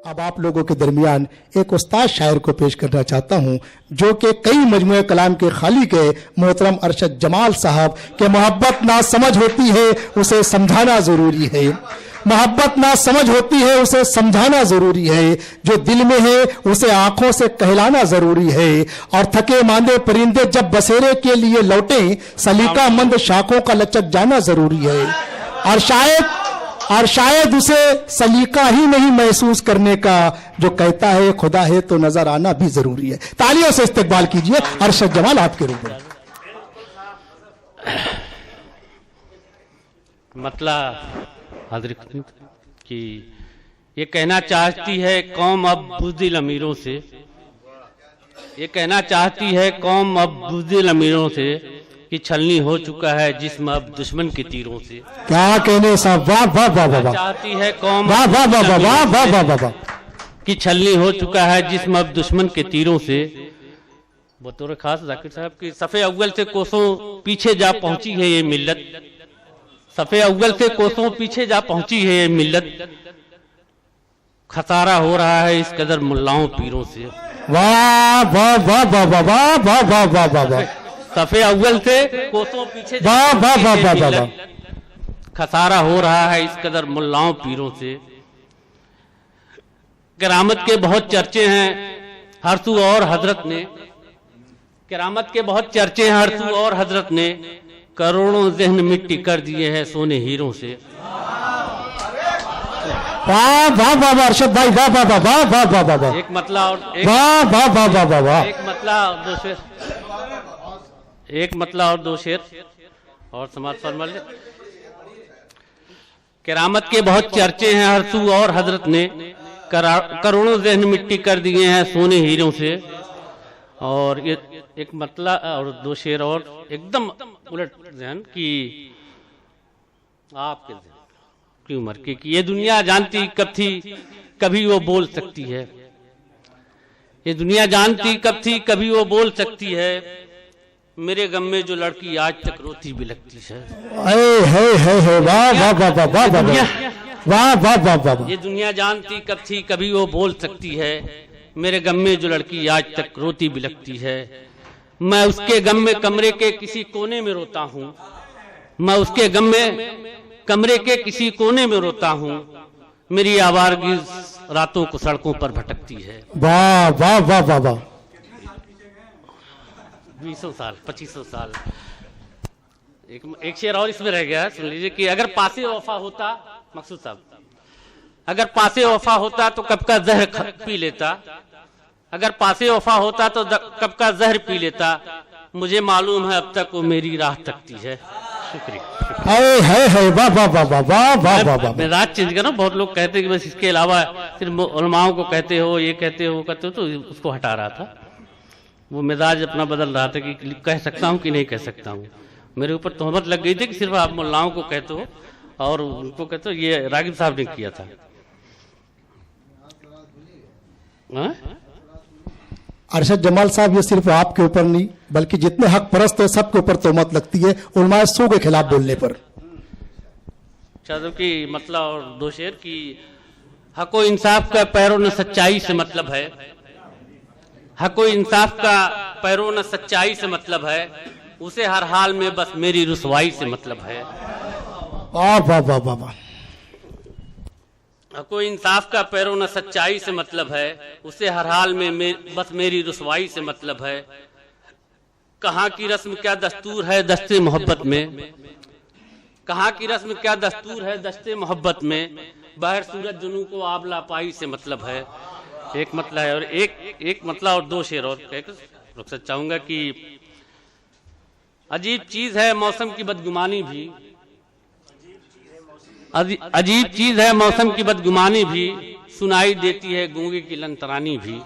अब आप लोगों के दरमियान एक उस्ताद शायर को पेश करना चाहता हूं जो कि कई मजमूए कलाम के खालिक है मोहतरम अरशद जमाल साहब के मोहब्बत ना समझ होती है उसे समझाना जरूरी है। मोहब्बत ना समझ होती है उसे समझाना जरूरी है। जो दिल में है उसे आंखों से कहलाना जरूरी है। और थके मांदे परिंदे जब बसेरे के लिए लौटे सलीका मंद शाखों का लचक जाना जरूरी है। और शायद उसे सलीका ही नहीं महसूस करने का जो कहता है खुदा है तो नजर आना भी जरूरी है। तालियों से इस्तकबाल कीजिए अरशद जमाल आपके रूप में। मतलब हजरत कि ये कहना चाहती है कौम अब बुज़दिल अमीरों से, ये कहना चाहती है कौम अब बुज़दिल अमीरों से कि छलनी हो चुका है जिस्म अब दुश्मन के तीरों से। क्या कहने साहब, वाह वाह वाह वाह। चाहती है कौम वाह वाह वाह वाह वाह वाह वाह वाह कि छलनी हो चुका है जिस्म अब दुश्मन के तीरों से। बतौर खास जाकिर साहब की सफ़े अव्वल से कोसों पीछे जा पहुंची है ये मिल्लत, सफ़े अव्वल से कोसों पीछे जा पहुंची है ये मिल्लत। खसारा हो रहा है इस कदर मुल्लाओं पीरों से। वाह वाह वाह वाह वाह वाह वाह वाह वाह वाह वाह। सफ़े अव्वल से कोसों पीछे वाह वाह वाह वाह वाह वाह। खसारा हो रहा है इस कदर मुल्लाओं पीरों से। करामत के बहुत चर्चे हैं हरसू और हजरत ने, करामत के बहुत चर्चे हैं हरसू और हजरत ने। करोड़ों जहन मिट्टी कर दिए हैं सोने हीरों से। वाह वाह वाह वाह अरशद भाई, वाह वाह वाह वाह वाह वाह वाह वाह। एक मतला और वाह वाह वाह वाह वाह वाह। एक मतला और दो शेर, एक मतला और दो शेर और समाज फरमाल। करामत के बहुत चर्चे हैं हरसू और हजरत ने। करोड़ों जहन मिट्टी कर दिए हैं सोने हीरों से। और ये एक मतला और दो शेर और एकदम उलट जहन की आपके जहन की उम्र की कि ये दुनिया जानती कब थी कभी वो बोल सकती है। ये दुनिया जानती कब थी कभी वो बोल सकती है। मेरे गम में जो लड़की आज तक रोती भी लगती है। वाह वाह वाह वाह वाह वाह वाह वाह वाह। ये दुनिया जानती कब थी कभी वो बोल सकती है। मेरे गम में जो लड़की आज तक रोती भी लगती है। मैं उसके गम में कमरे के किसी कोने में रोता हूँ। मैं उसके गम में कमरे के किसी कोने में रोता हूँ। मेरी आवारगी रातों को सड़कों पर भटकती है। वाह वाह वाह वाह वाह। 20 साल 25 साल। एक शेर और इसमें रह गया, सुन लीजिए कि अगर पासे वफा होता, मकसूद साहब, अगर पासे वफा होता तो कब का जहर पी लेता। अगर पासे वफा होता तो कब का जहर पी लेता। मुझे मालूम है अब तक वो मेरी राह तकती है। शुक्रिया। वाह वाह वाह वाह वाह वाह वाह वाह। मिजाज चेंज करो। बहुत लोग कहते हैं कि बस इसके अलावा सिर्फ उलमाओं को कहते हो, ये कहते हो, कहते हो, तो उसको हटा रहा था। वो मिजाज अपना बदल रहा था कि कह सकता हूँ कि नहीं कह सकता हूँ। मेरे ऊपर तोहमत लग गई थी कि सिर्फ आप मुल्लाओं को कहते हो और उनको कहते हो। ये रागिब साहब ने किया था। अरशद जमाल साहब, ये सिर्फ आपके ऊपर नहीं बल्कि जितने हक परस्त है सबके ऊपर तोहमत लगती है उलमाए सू के खिलाफ बोलने पर। चादर की मतलब और दो शेर की हको इंसाफ का पैरों न सच्चाई से मतलब है। हको इंसाफ का पैरों न सच्चाई से मतलब है। उसे हर हाल में बस मेरी रुसवाई से मतलब है। वाह वाह वाह वाह वाह। हको इंसाफ का पैरों न सच्चाई से मतलब है। उसे हर हाल में बस मेरी रुसवाई से मतलब है। कहाँ की रस्म क्या दस्तूर है दस्ते मोहब्बत में। कहाँ की रस्म क्या दस्तूर है दस्ते मोहब्बत में। बाहर सूरज जुनू को आबला पाई से मतलब है। एक मतला है और एक मतला और दो शेर और कहकर चाहूंगा कि अजीब चीज है मौसम की बदगुमानी भी। अजीब चीज है मौसम की बदगुमानी भी। सुनाई देती है गूंगे की लंतरानी भी।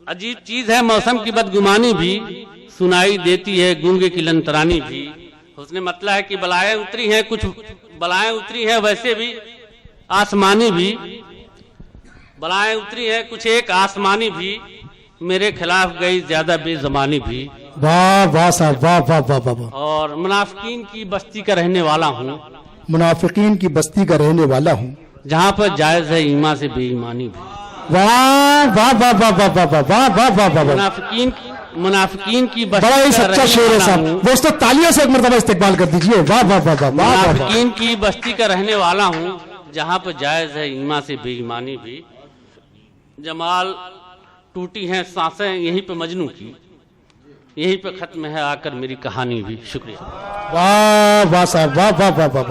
अजीब चीज है मौसम की बदगुमानी भी। सुनाई देती है गूंगे की लंतरानी भी। उसने मतलब है कि बलाएं उतरी हैं, कुछ बलाएं उतरी हैं वैसे भी आसमानी भी। बलाएं उतरी हैं कुछ एक आसमानी भी। मेरे खिलाफ गई ज्यादा बेजमानी भी। वाह वाह साहब, वाह वाह वाह वाह। और मुनाफिकीन की बस्ती का रहने वाला हूँ। मुनाफिकीन की बस्ती का रहने वाला हूँ। जहां पर जायज है ईमा से बेईमानी भी। वाह वाह वाह वाह वाह वाह वाह वाह वाह वाह वाह वाह। मुनाफिकीन की बड़ा ही सच्चा शेर है साहब दोस्तों, तालियों से एक मरतबा इस्तेकबाल कर दीजिए। वाह वाह वाह वाह वाह वाह। मुनाफिकीन की बस्ती का रहने वाला हूँ, जहां पर जायज है ईमा से बेईमानी भी। जमाल टूटी हैं सांसें यहीं पे मजनू की, यहीं पे खत्म है आकर मेरी कहानी भी। शुक्रिया। वाह वाह साहब वाह वाह वाह वाह।